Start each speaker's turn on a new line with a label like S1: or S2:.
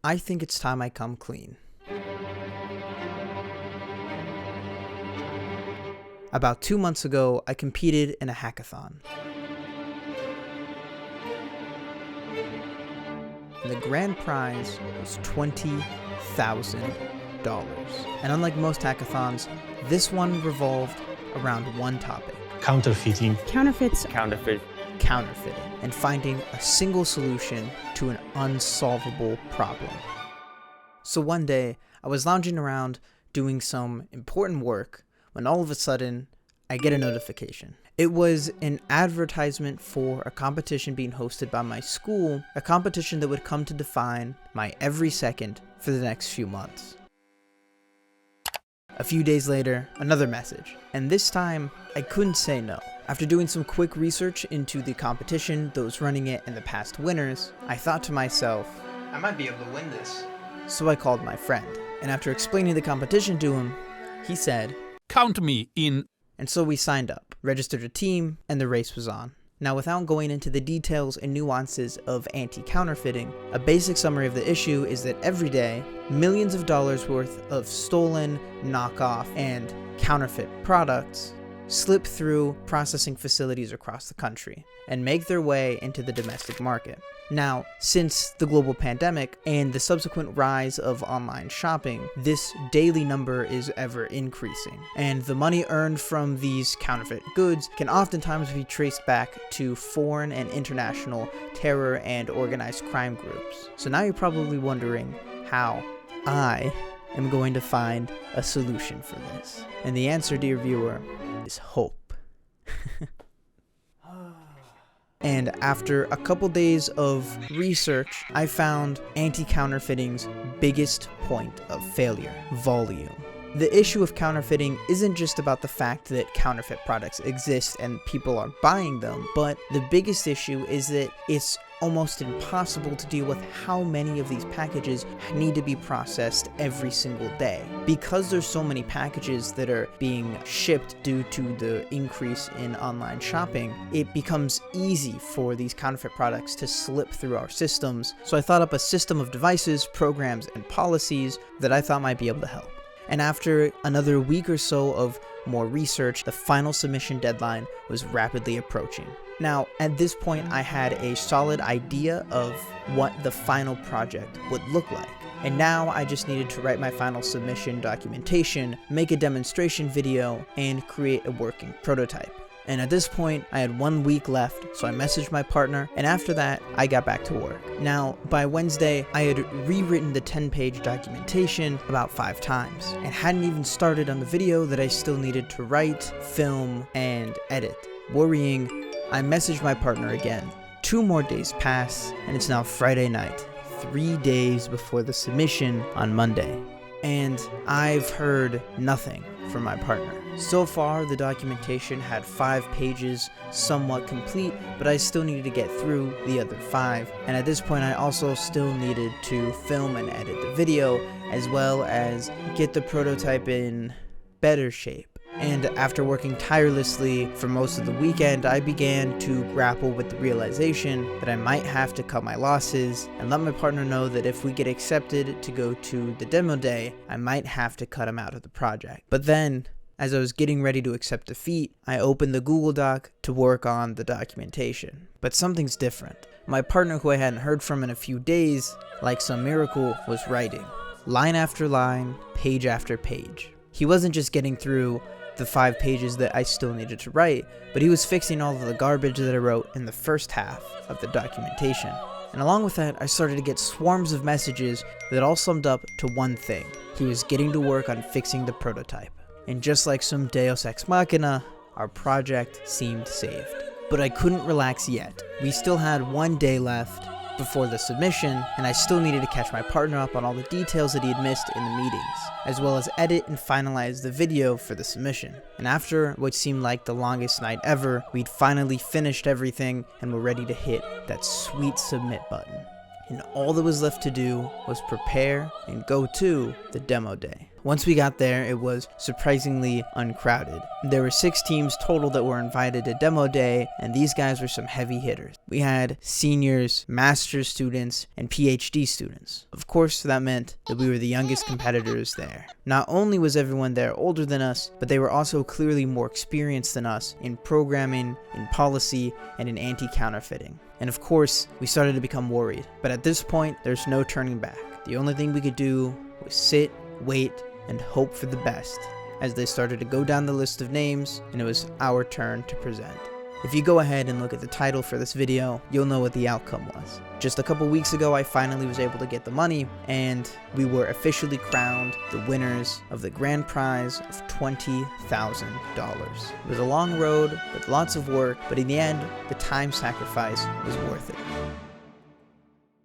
S1: I think it's time I come clean. About 2 months ago, I competed in a hackathon. And the grand prize was $20,000. And unlike most hackathons, this one revolved around one topic:
S2: Counterfeiting.
S3: Counterfeits.
S4: Counterfeit.
S1: Counterfeiting, and finding a single solution to an unsolvable problem. So one day, I was lounging around doing some important work when all of a sudden, I get a notification. It was an advertisement for a competition being hosted by my school, a competition that would come to define my every second for the next few months. A few days later, another message, and this time, I couldn't say no. After doing some quick research into the competition, those running it, and the past winners, I thought to myself, I might be able to win this. So I called my friend, and after explaining the competition to him, he said,
S5: "Count me in."
S1: And so we signed up, registered a team, and the race was on. Now, without going into the details and nuances of anti-counterfeiting, a basic summary of the issue is that every day, millions of dollars worth of stolen, knockoff, and counterfeit products slip through processing facilities across the country and make their way into the domestic market. Now, since the global pandemic and the subsequent rise of online shopping, this daily number is ever increasing, and the money earned from these counterfeit goods can oftentimes be traced back to foreign and international terror and organized crime groups. So now you're probably wondering how I am going to find a solution for this. And the answer, dear viewer, is hope. And after a couple days of research, I found anti-counterfeiting's biggest point of failure: volume. The issue of counterfeiting isn't just about the fact that counterfeit products exist and people are buying them, but the biggest issue is that it's almost impossible to deal with how many of these packages need to be processed every single day. Because there's so many packages that are being shipped due to the increase in online shopping, it becomes easy for these counterfeit products to slip through our systems. So I thought up a system of devices, programs, and policies that I thought might be able to help. And after another week or so of more research, the final submission deadline was rapidly approaching. Now, at this point, I had a solid idea of what the final project would look like. And now I just needed to write my final submission documentation, make a demonstration video, and create a working prototype. And at this point, I had 1 week left, so I messaged my partner, and after that, I got back to work. Now, by Wednesday, I had rewritten the 10-page documentation about 5 times, and hadn't even started on the video that I still needed to write, film, and edit. Worrying, I messaged my partner again. 2 more days pass, and it's now Friday night, 3 days before the submission on Monday. And I've heard nothing from my partner. So far, the documentation had 5 pages, somewhat complete, but I still needed to get through the other 5. And at this point, I also still needed to film and edit the video, as well as get the prototype in better shape. And after working tirelessly for most of the weekend, I began to grapple with the realization that I might have to cut my losses and let my partner know that if we get accepted to go to the demo day, I might have to cut him out of the project. But then, as I was getting ready to accept defeat, I opened the Google Doc to work on the documentation. But something's different. My partner, who I hadn't heard from in a few days, like some miracle, was writing. Line after line, page after page. He wasn't just getting through the 5 pages that I still needed to write, but he was fixing all of the garbage that I wrote in the first half of the documentation. And along with that, I started to get swarms of messages that all summed up to one thing: he was getting to work on fixing the prototype. And just like some Deus Ex Machina, our project seemed saved. But I couldn't relax yet. We still had 1 day left before the submission, and I still needed to catch my partner up on all the details that he had missed in the meetings, as well as edit and finalize the video for the submission. And after what seemed like the longest night ever, we'd finally finished everything and were ready to hit that sweet submit button. And all that was left to do was prepare and go to the demo day. Once we got there, it was surprisingly uncrowded. There were 6 teams total that were invited to demo day, and these guys were some heavy hitters. We had seniors, master's students, and PhD students. Of course, that meant that we were the youngest competitors there. Not only was everyone there older than us, but they were also clearly more experienced than us in programming, in policy, and in anti-counterfeiting. And of course, we started to become worried. But at this point, there's no turning back. The only thing we could do was sit, wait, and hope for the best, as they started to go down the list of names, and it was our turn to present. If you go ahead and look at the title for this video, you'll know what the outcome was. Just a couple weeks ago, I finally was able to get the money, and we were officially crowned the winners of the grand prize of $20,000. It was a long road with lots of work, but in the end, the time sacrifice was worth it.